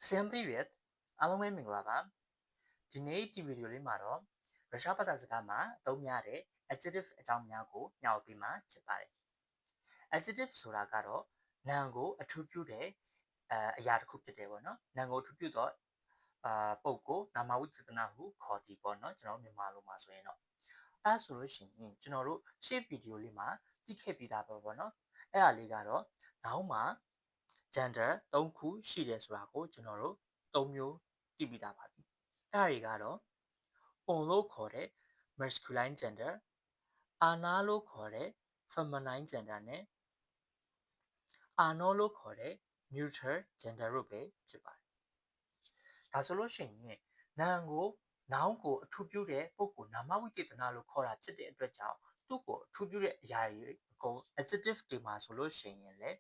Всем привет! အားလုံးပဲမင်္ဂလာပါဒီနေ့ဒီဗီဒီယိုလေးမှာတော့ရုရှားဘာသာစကားမှာအသုံးများတဲ့ adjective အကြောင်းများကိုညှောက်ပြီးမှဖြစ်ပါတယ် adjective ဆိုတာကတော့နာမ်ကိုအထူးပြုတဲ့အရာတစ်ခုဖြစ်တယ်ပေါ့နော်နာမ်ကိုအထူးပြုတော့ပုဂ္ဂိုလ်နာမဝိသေသနဟုခေါ်သည်ပေါ့နော်ကျွန်တော်မြန်မာလိုမှာဆိုရင်တော့အဲဆိုလို့ရှိရင်ကျွန်တော်တို့ရှေ့ဗီဒီယိုလေးမှာသိခဲ့ပြီးသားပေါ့နော်အဲ့ဒါလေးကတော့နောက်မှာ gender 3ခုရှိတယ်ဆိုတာကိုကျွန်တော်တို့3မျိုးသိပြီးသားပါပြီအဲ့ဒါတွေကတော့ on လို့ခေါ်တဲ့ masculine gender ana လို့ခေါ်တဲ့ feminine gender နဲ့ ano လို့ခေါ်တဲ့ neutral gender တို့ပဲဖြစ်ပါတယ်ဒါဆိုလို့ရှိရင်noun ကိုအထူးပြုတဲ့ပုဂ္ဂိုလ်နာမဝိသေသနလို့ခေါ်တာဖြစ်တဲ့အတွက်ကြောင့်သူ့ကိုအထူးပြုတဲ့အရာတွေအကုန် adjective တွေမှာဆိုလို့ရှိရင်လေ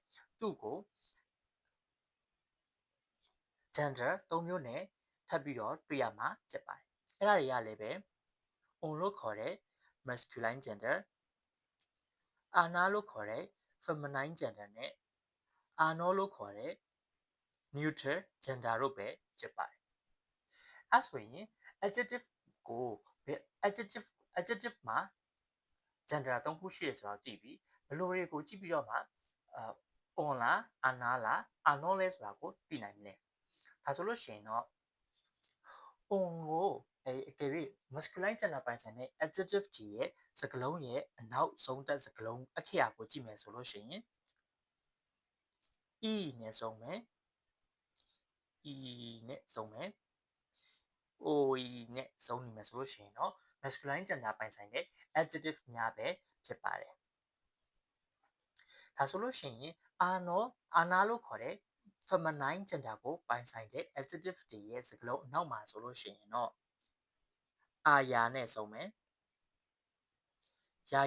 သူ့ကို gender 3မျိုးနဲ့ထပ်ပြီးတော့တွေ့ရမှာဖြစ်ပါတယ်အဲ့ဒါတွေကလည်းပဲ on လို့ခေါ်တဲ့ masculine gender ana လို့ခေါ်တဲ့ feminine gender နဲ့ ano လို့ခေါ်တဲ့ neutral gender တို့ပဲဖြစ်ပါတယ်အဲဆိုရင် adjective ကို adjective မှာ gender 3ခုရှိတယ်ဆိုတော့သိပြီဘယ်လိုတွေကိုကြည့်ပြီးတော့မှon လား ana လား ano လဲဆိုတာကိုသိနိုင်မလဲဒါဆိုလို့ရှိရင်တော့ on ကိုအကယ်၍ masculine gender ပိုင်ဆိုင်တဲ့ adjective တွေရဲ့စကားလုံးရဲ့အနောက်ဆုံးသက်စကားလုံးအခရာကိုကြည့်မယ်ဆိုလို့ရှိရင် e နဲ့ဆုံးမယ် e နဲ့ဆုံးမယ် oe နဲ့ဆုံးနေမယ်ဆိုလို့ရှိရင်တော့ masculine gender ပိုင်ဆိုင်တဲ့ adjective များပဲဖြစ်ပါတယ်ဒါဆိုလို့ရှိရင် ana လို့ခေါ်တဲ့ feminine gender ကိုပိုင်ဆိုင်တဲ့ adjective တွေရဲ့စကားလုံးအနောက်မှာဆိုလို့ရှိရင်တော့အာယာနဲ့ဆုံးမယ်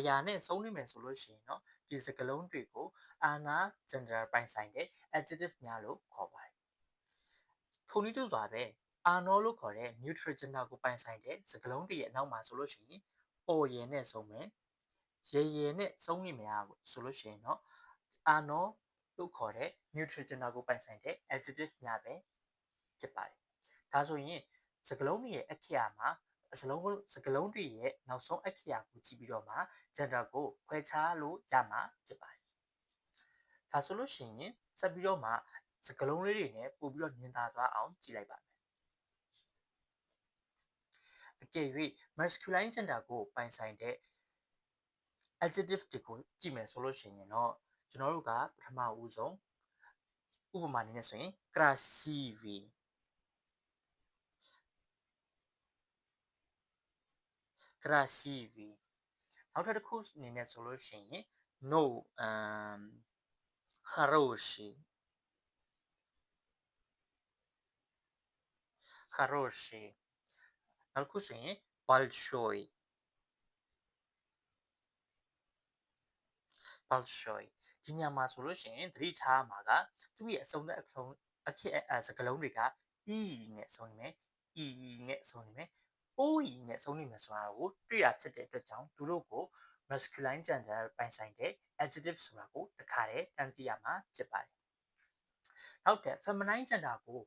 ယာနဲ့ဆုံးနေမယ်ဆိုလို့ရှိရင်တော့ဒီစကားလုံးတွေကို ana gender ပိုင်ဆိုင်တဲ့ adjective များလို့ခေါ်ပါတယ်ထိုနည်းတူစွာပဲ ano လို့ခေါ်တဲ့ neutral gender ကိုပိုင်ဆိုင်တဲ့စကားလုံးတွေရဲ့အနောက်မှာဆိုလို့ရှိရင် oye နဲ့ဆုံးမယ်ရေနဲ့ဆုံးနေမယ်ဆိုလို့ရှိရင်တော့ ano လို့ခေါ်တဲ့ neutral gender ကိုပိုင်ဆိုင်တဲ့ adjective များပဲဖြစ်ပါတယ်ဒါဆိုရင်စကားလုံးတွေရဲ့အခရာမှာစကားလုံးတွေရဲ့နောက်ဆုံးအခရာကိုကြည့်ပြီးတော့မှ gender ကိုခွဲခြားလို့ရမှာဖြစ်ပါတယ်ဒါဆိုလို့ရှိရင်ဆက်ပြီးတော့မှစကားလုံးလေးတွေနဲ့ပို့ပြီးတော့မြင်သာသွားအောင်ကြည့်လိုက်ပါမယ်အကယ်၍ masculine gender ကိုပိုင်ဆိုင်တဲ့ adjective တွေကိုကြည့်မယ်ဆိုလို့ရှိရင်တော့ကျွန်တော်တို့ကပထမဦးဆုံးဥပမာအနေနဲ့ဆိုရင် красивый красивый နောက်ထပ်တစ်ခုအနေနဲ့ဆိုလို့ရှိရင် no хороший хороший နောက်တစ်ခုဆိုရင် большой большой ဒီညမှာဆိုလို့ရှိရင်သတိထားမှာကသူ့ရဲ့အဆုံးသက်အဆုံးစကားလုံးတွေက e နဲ့ဆုံးနေမယ် e နဲ့ဆုံးနေမယ် oe နဲ့ဆုံးနေမယ်ဆိုတာကိုတွေ့ရဖြစ်တဲ့အတွက်ကြောင့်သူတို့ကို masculine gender ပိုင်ဆိုင်တဲ့ adjective ဆိုတာကိုတခါတည်းတန်းသိရမှာဖြစ်ပါတယ်ဟုတ်တယ် feminine gender ကို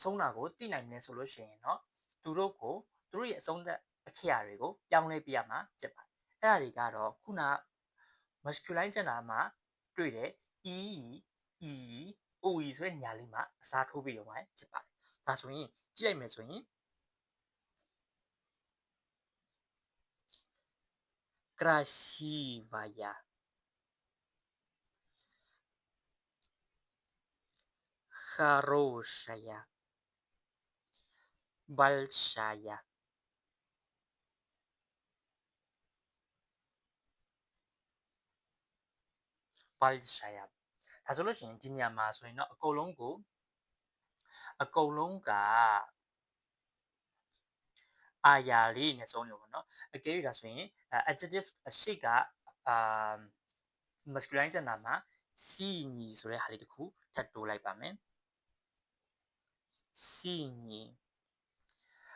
ဆုံးတာကိုသိနိုင်မလဲဆိုလို့ရှိရင်တော့သူတို့ရဲ့အဆုံးသက်အခရာတွေကိုပြောင်းလဲပြရမှာဖြစ်ပါတယ်အဲ့ဒါတွေကတော့ခုန masculine gender မှာတွေ့တဲ့ e oe ဆိုတဲ့နေရာလေးမှာအစားထိုးပြီးတော့မှဖြစ်ပါတယ်ဒါဆိုရင်ကြည့်လိုက်မယ်ဆိုရင် красивая хорошая большая большая ဒါဆိုလို့ရှိရင်ဒီနေရာမှာဆိုရင်တော့အကုန်လုံးကအာယာလေးနဲ့ဆုံးနေပေါ့နော်အကယ်၍ဒါဆိုရင်adjective အရှိကmasculine gender မှာ စီညီဆိုတဲ့ဟာလေးတစ်ခုထပ်တိုးလိုက်ပါမယ်စီညီ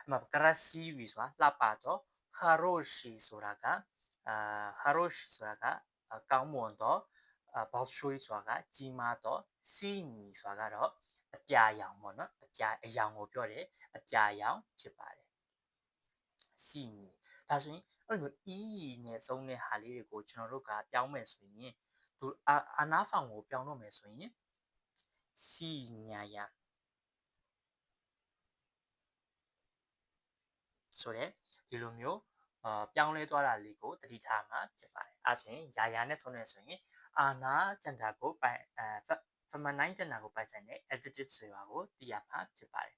အမှ красивый ဆိုတာလှပတော့ хороший ဆိုတာကхороший ဆိုတာကကောင်းမွန်တော့большой ဆိုတာကကြီးမားတော့စီညီဆိုတာကတော့ အပြာရောင်ပေါ့နော်အယောင်ကိုပြောတယ်အပြာရောင်ဖြစ်ပါတယ်စီညီဒါဆိုရင်အဲ့လို e နဲ့ဆုံးတဲ့ဟာလေးတွေကိုကျွန်တော်တို့ကပြောင်းမယ်ဆိုရင်သူအာနာဖောင်ကိုပြောင်းတော့မယ်ဆိုရင်စီညာယာဆိုတဲ့ဒီလိုမျိုးပြောင်းလဲသွားတာလေးကိုသတိထားမှာဖြစ်ပါတယ်အဲဆိုရင်ယာနဲ့ဆုံးနေဆိုရင်အာနာကျန်တာကိုပိုင်feminine ကျန်တာကိုပိုင်ဆိုင်တဲ့ adjective ဆိုတာကိုသိရမှာဖြစ်ပါတယ်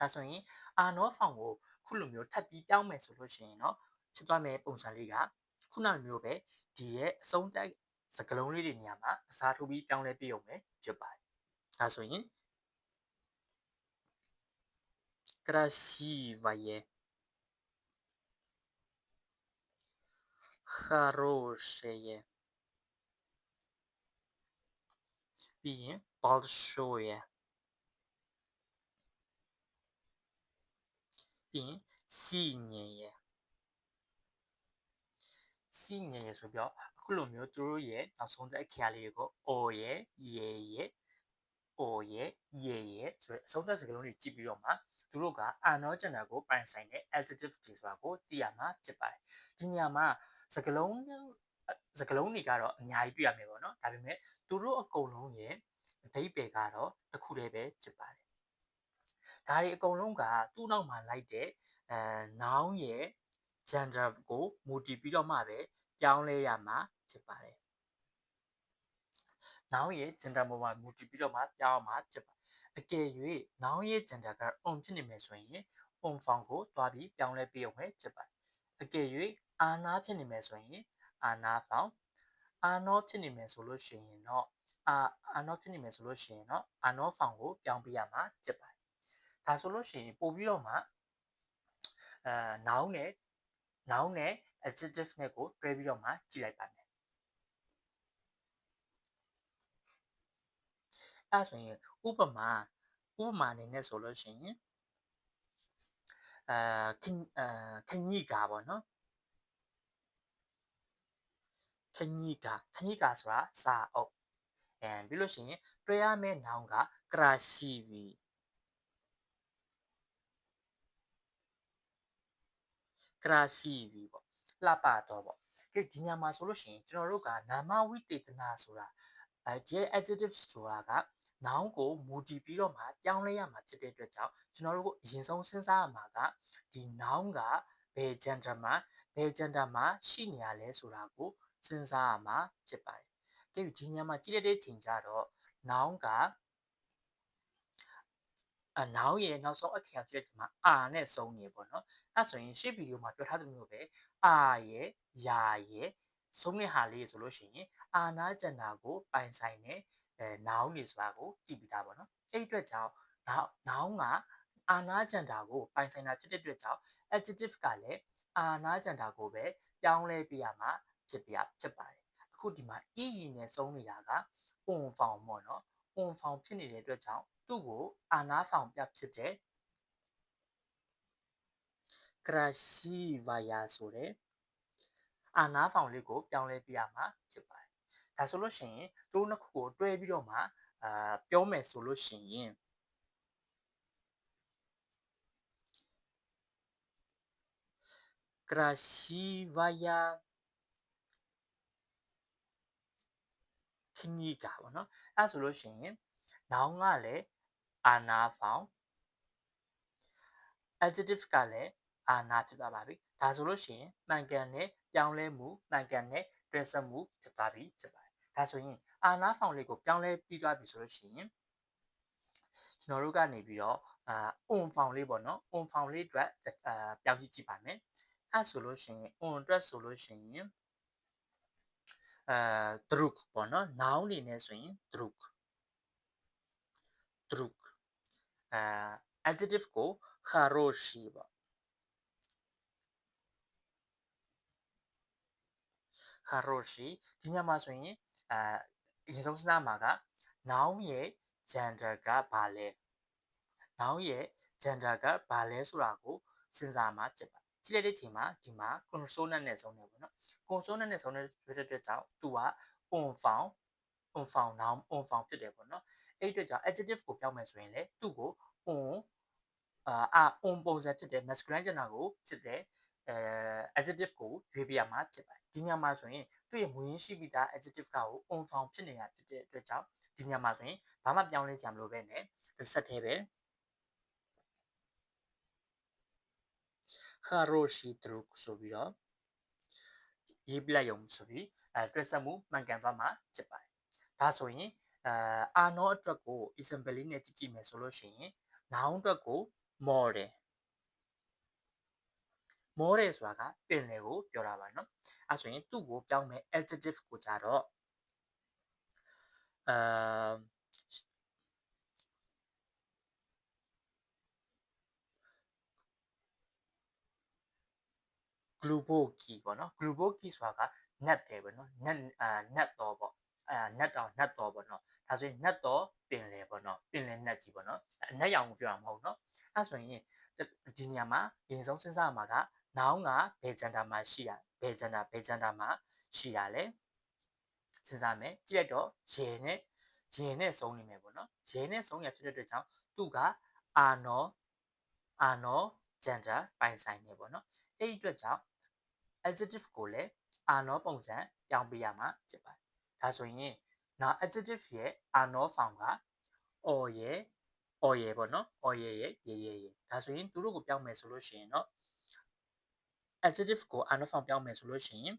ဒါဆိုရင်အာနောဖောင်ကိုခုလိုမျိုးထပ်ပြီးပြောင်းမယ်ဆိုလို့ရှိရင်เนาะဖြစ်သွားမယ့်ပုံစံလေးကခုနလိုမျိုးပဲဒီရဲ့အဆုံးတိုက်စကလုံးလေးတွေနေရာမှာအစားထိုးပြီးပြောင်းလဲပြရုံပဲဖြစ်ပါတယ်ဒါဆိုရင် красивое хорошее ပြီးရင် большое ပြီးရင် синее синее ဆိုပြီးတော့အခုလိုမျိုးသူတို့ရဲ့နောက်ဆုံးတဲ့အခရာလေးတွေကို o ရဲ့ ye ရဲ့ o ရဲ့ ye ရဲ့ဆိုတဲ့အဆုံးသက်စကားလုံးတွေကြည့်ပြီးတော့မှသူတို့ကအာနောကျန်တာကိုပိုင်ဆိုင်တဲ့ adjective တွေဆိုတာကိုသိရမှာဖြစ်ပါတယ်ဒီနေရာမှာစကားလုံးတွေကတော့အများကြီးတွေ့ရမယ်ပေါ့နော်ဒါပေမဲ့သူတို့အကုန်လုံးရဲ့အဓိပ္ပာယ်ကတော့တစ်ခုတည်းပဲဖြစ်ပါတယ်ဒါတွေအကုန်လုံးကသူ့နောက်မှာလိုက်တဲ့noun ရဲ့ gender ကိုမူတည်ပြီးတော့မှပဲပြောင်းလဲရမှာဖြစ်ပါတယ် noun ရဲ့ gender ပေါ်မှာမူတည်ပြီးတော့မှပြောင်းရမှာဖြစ်ပါတယ်အကယ်၍ noun ရဲ့ gender က on ဖြစ်နေမယ်ဆိုရင် on form ကိုသွားပြီးပြောင်းလဲပေးရုံပဲဖြစ်ပါတယ်အကယ်၍အာနာဖြစ်နေမယ်ဆိုရင်အာနာ form အာနောဖြစ်နေမယ်ဆိုလို့ရှိရင်တော့အာနောဖြစ်နေမယ်ဆိုလို့ရှိရင်တော့အာနော form ကိုပြောင်းပေးရမှာဖြစ်ပါတယ်ဒါဆိုလို့ရှိရင်ပို့ပြီးတော့မှnoun နဲ့ adjective နဲ့ကိုတွဲပြီးတော့မှကြည့်လိုက်ပါမယ်အဲဆိုရင်ဥပမာအနေနဲ့ဆိုလို့ရှိရင်ခညိကာပေါ့နော်ခညိကာဆိုတာစာအုပ်ပြီးလို့ရှိရင်တွဲရမယ့် noun က красивый красивый ပေါ့လှပတော့ပေါ့ဒီညမှာဆိုလို့ရှိရင်ကျွန်တော်တို့ကနာမဝိသေသနာဆိုတာဒီ adjective ဆိုတာက noun ကိုမူတည်ပြီးတော့မှပြောင်းလဲရမှာဖြစ်တဲ့အတွက်ကြောင့်ကျွန်တော်တို့အရင်ဆုံးစဉ်းစားရမှာကဒီ noun ကဘယ် gender မှာရှိနေရလဲဆိုတာကိုစဉ်းစားရမှာဖြစ်ပါတယ်။ဒီညမှာကြည့်တဲ့ချိန်ကျတော့ noun ကနောင်ရဲ့နောက်ဆုံးအခရာဖြစ်တဲ့ဒီမှာအာနဲ့ဆုံးနေပေါ့နော်အဲဆိုရင်ရှေ့ဗီဒီယိုမှာပြောထားသလိုမျိုးပဲအာရဲ့ယာရဲ့ဆုံးတဲ့ဟာလေးဆိုလို့ရှိရင်အာနာကျန်တာကိုပိုင်ဆိုင်တဲ့နောင်နေဆိုတာကိုကြည့်ပြီးသားပေါ့နော်အဲ့အတွက်ကြောင့်နောင်ကအာနာကျန်တာကိုပိုင်ဆိုင်တာဖြစ်တဲ့အတွက်ကြောင့် adjective ကလည်းအာနာကျန်တာကိုပဲပြောင်းလဲပြရမှာဖြစ်ပါတယ်အခုဒီမှာ e နဲ့ဆုံးနေတာက on form ပေါ့နော် on form ဖြစ်နေတဲ့အတွက်ကြောင့်သူ့ကိုအာနာဖောင်ပြဖြစ်တဲ့ красивая ဆိုတဲ့အာနာဖောင်လေးကိုပြောင်းလဲပြရမှာဖြစ်ပါတယ်ဒါဆိုလို့ရှိရင်သူတို့နှစ်ခုကိုတွဲပြီးတော့မှပြောမယ်ဆိုလို့ရှိရင် красивая книга ပေါ့နော်အဲဆိုလို့ရှိရင် noun ကလည်းအာနာဖောင် adjective ကလည်းအာနာဖြစ်သွားပါပြီဒါဆိုလို့ရှိရင်မှန်ကန်တဲ့ပြောင်းလဲမှုမှန်ကန်တဲ့တွဲဆက်မှုဖြစ်သွားပြီဖြစ်ပါတယ်ဒါဆိုရင်အာနာဖောင်လေးကိုပြောင်းလဲပြီးသွားပြီဆိုလို့ရှိရင်ကျွန်တော်တို့ကနေပြီးတော့on ဖောင်လေးပေါ့နော် on ဖောင်လေးအတွက်ပြောင်းကြည့်ပါမယ်အဲဆိုလို့ရှိရင် on အတွက်ဆိုလို့ရှိရင်druг ပေါ့နော် noun အနေနဲ့ဆိုရင် druг adjective ကို хороший ပေါ့ хороший ဒီညမှာဆိုရင်အရင်ဆုံးစဉ်းစားမှာက noun ရဲ့ gender ကဘာလဲ noun ရဲ့ gender ကဘာလဲဆိုတာကိုစဉ်းစားမှာဖြစ်ပါတယ်ကြည့်လိုက်တဲ့ချိန်မှာဒီမှာ consonant နဲ့ဆုံးတယ်ပေါ့နော် consonant နဲ့ဆုံးတဲ့အတွက်ကြောင့်သူက on form on found noun on found ဖြစ်တယ်ပေါ့နော်အဲ့အတွက်ကြောင့် adjective ကိုပြောင်းမယ်ဆိုရင်လေသူ့ကို on on ပုံစံဖြစ်တဲ့ masculine gender ကိုဖြစ်တဲ့adjective ကိုရွေးပြရမှာဖြစ်ပါတယ်ဒီညမှာဆိုရင်သူ့ရဲ့မူရင်းရှိပြီးသား adjective ကကို on found ဖြစ်နေတာဖြစ်တဲ့အတွက်ကြောင့်ဒီညမှာဆိုရင်ဘာမှပြောင်းလဲကြမလို့ပဲနဲ့တစ်ဆက်တည်းပဲ хороший друг ဆိုပြီးတော့ရေးပြလိုက်ရုံဆိုပြီးတွက်ဆက်မှုမှန်ကန်သွားမှာဖြစ်ပါတယ်ဒါဆိုရင်အာနောအတွက်ကို example လေးနဲ့ကြည့်မယ်ဆိုလို့ရှိရင် noun အတွက်ကို more တယ်ဆိုတာကပင်လယ်ကိုပြောတာပါเนาะအဲဆိုရင်သူ့ကိုပြောင်းမယ် adjective ကိုကြတော့glubocki ပေါ့နော် glubocki ဆိုတာကနတ်တယ်ပေါ့နော်နတ်တော်ပေါ့နတ်တော်ပေါ့နော်ဒါဆိုရင်နတ်တော်ပင်လယ်ပေါ့နော်ပင်လယ်နတ်ကြီးပေါ့နော်နတ်ရောင်ကိုပြောတာမဟုတ်နော်အဲဆိုရင်ဒီနေရာမှာအရင်ဆုံးစဉ်းစားရမှာက noun ကဘယ် gender မှာရှိရဘယ် gender မှာရှိရလဲစဉ်းစားမယ်ကြည့်လိုက်တော့ရေနဲ့ဆုံးနေမယ်ပေါ့နော်ရေနဲ့ဆုံးရဖြစ်တဲ့အတွက်ကြောင့်သူကအာနော gender ပိုင်ဆိုင်နေပေါ့နော်အဲ့ဒီအတွက်ကြောင့် adjective ကိုလည်းအာနောပုံစံပြောင်းပေးရမှာဖြစ်ပါတယ်ဒါဆိုရင်နောက် adjective ရဲ့အာနော form က or ရဲ့ပေါ့နော် or ရဲ့ဒါဆိုရင်သူတို့ကိုပြောင်းမယ်ဆိုလို့ရှိရင်တော့ adjective ကိုအာနော form ပြောင်းမယ်ဆိုလို့ရှိရင်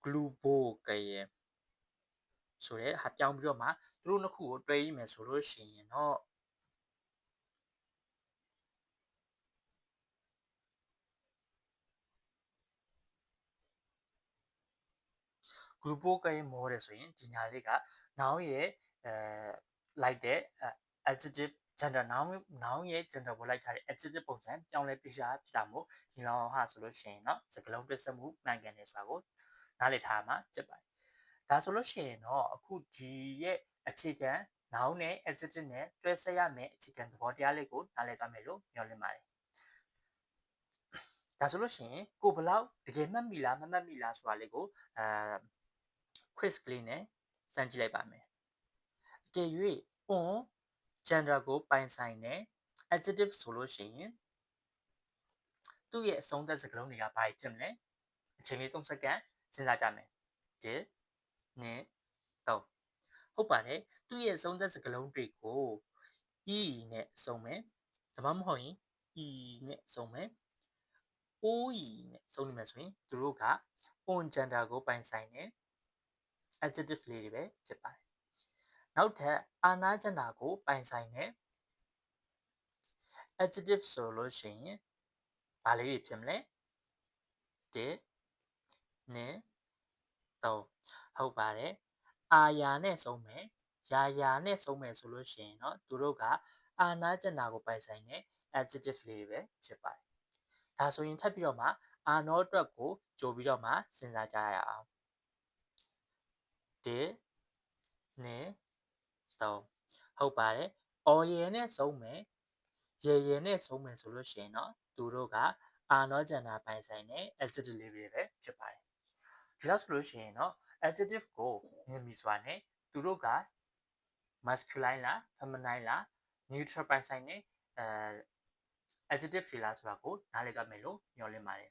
glubokaya ဆိုတဲ့ဟာပြောင်းပြီးတော့မှသူတို့နှစ်ခုကိုတွဲရေးမယ်ဆိုလို့ရှိရင်တော့ glubokaya မောတယ်ဆိုရင်ဒီညာလေးက noun ရဲ့လိုက်တဲ့ adjective gender noun ရဲ့ gender ကိုလိုက်ထားတဲ့ adjective ပုံစံပြောင်းလဲပြရှာဖြစ်တာမို့ဒီလောက်ဟာဆိုလို့ရှိရင်တော့စကားလုံးတွက်ဆက်မှုမှန်ကန်တယ်ဆိုတာကိုနားလည်ထားမှာဖြစ်ပါတယ်ဒါဆိုလို့ရှိရင်တော့အခုဒီရဲ့အခြေခံ noun နဲ့ adjective နဲ့တွဲဆက်ရမယ်အခြေခံသဘောတရားလေးကိုနားလည်သွားမယ်လို့မျှော်လင့်ပါတယ်ဒါဆိုလို့ရှိရင်ကိုဘလောက်တကယ်မှတ်မိလားမမှတ်မိလားဆိုတာလေးကိုquiz ကလေးနဲ့စမ်းကြည့်လိုက်ပါမယ်အကယ်၍ on gender ကိုပိုင်ဆိုင်တဲ့ adjective ဆိုလို့ရှိရင်သူ့ရဲ့အဆုံးသတ်စကားလုံးတွေကဘာဖြစ်မလဲအချိန်လေး3စက္ကန့်စဉ်းစားကြမယ်1 2 3ဟုတ်ပါတယ်သူ့ရဲ့အဆုံးသတ်စကားလုံးတွေကို e နဲ့ဆုံးမယ်ဒါမှမဟုတ်ရင် e နဲ့ဆုံးမယ် oe နဲ့ဆုံးနေမယ်ဆိုရင်သူတို့က on gender ကိုပိုင်ဆိုင်တဲ့ adjective လေးတွေပဲဖြစ်ပါတယ်နောက်ထပ်အာနာ gender ကိုပိုင်ဆိုင်တဲ့ adjective ဆိုလို့ရှိရင်ဘာလေးတွေဖြစ်မလဲ1 2 3ဟုတ်ပါတယ်အာယာနဲ့ဆုံးမယ်ယာနဲ့ဆုံးမယ်ဆိုလို့ရှိရင်တော့သူတို့ကအာနာ gender ကိုပိုင်ဆိုင်တဲ့ adjective လေးတွေပဲဖြစ်ပါတယ်ဒါဆိုရင်ထပ်ပြီးတော့မှအာနောအတွက်ကိုကြိုပြီးတော့မှစဉ်းစားကြရအောင်1 2 3ဟုတ်ပါတယ် or ရယ်နဲ့ဆုံးမယ်ရယ်နဲ့ဆုံးမယ်ဆိုလို့ရှိရင်တော့သူတို့ကအာနော gender ပိုင်ဆိုင်တဲ့ adjective လေးတွေပဲဖြစ်ပါတယ်ဒီလောက်ဆိုလို့ရှိရင်တော့ adjective ကိုမြင်ပြီဆိုတာနဲ့သူတို့က masculine လား feminine လား neutral ပိုင်ဆိုင်တဲ့adjective တွေလားဆိုတာကိုနားလည်ကြမယ်လို့မျှော်လင့်ပါတယ်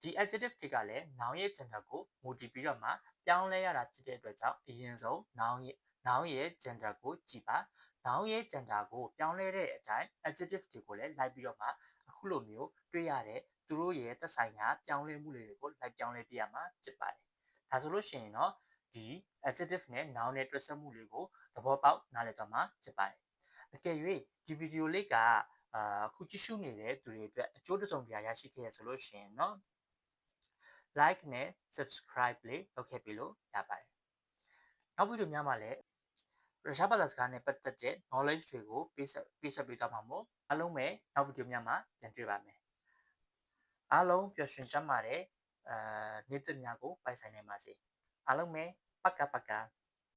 ဒီ adjective တွေကလည်း noun ရဲ့ gender ကို motif ပြီးတော့မှပြောင်းလဲရတာဖြစ်တဲ့အတွက်ကြောင့်အရင်ဆုံး noun ရဲ့ gender ကိုကြည့်ပါ noun ရဲ့ gender ကိုပြောင်းလဲတဲ့အတိုင်း adjective တွေကိုလည်းလိုက်ပြီးတော့မှအခုလိုမျိုးတွေ့ရတဲ့သူတို့ရဲ့သက်ဆိုင်ရာပြောင်းလဲမှုတွေကိုလိုက်ပြောင်းလဲပြရမှာဖြစ်ပါတယ်ဒါဆိုလို့ရှိရင်တော့ဒီ adjective နဲ့ noun နဲ့တွဲဆက်မှုတွေကိုသဘောပေါက်နားလည်သွားမှာဖြစ်ပါတယ်အကယ်၍ဒီဗီဒီယိုလေးကအခုကြည့်ရှုနေတဲ့သူတွေအတွက်အကျိုးတစုံတရာရရှိခဲ့ရဆိုလို့ရှိရင်เนาะ like နဲ့ subscribe လေးလုပ်ခဲ့ပြီလို့ရပါတယ်နောက်ဗီဒီယိုများမှာလည်းရုရှားဘာသာစကားနဲ့ပတ်သက်တဲ့ knowledge တွေကိုပေးဆက်ပေးသွားမှာမို့အားလုံးပဲနောက်ဗီဒီယိုများမှာပြန်တွေ့ပါမယ်အားလုံးပျော်ရွှင်ကြမှာတဲ့နေ့သက်များကိုပိုင်ဆိုင်နိုင်ပါစေအားလုံးပဲပက္ကာ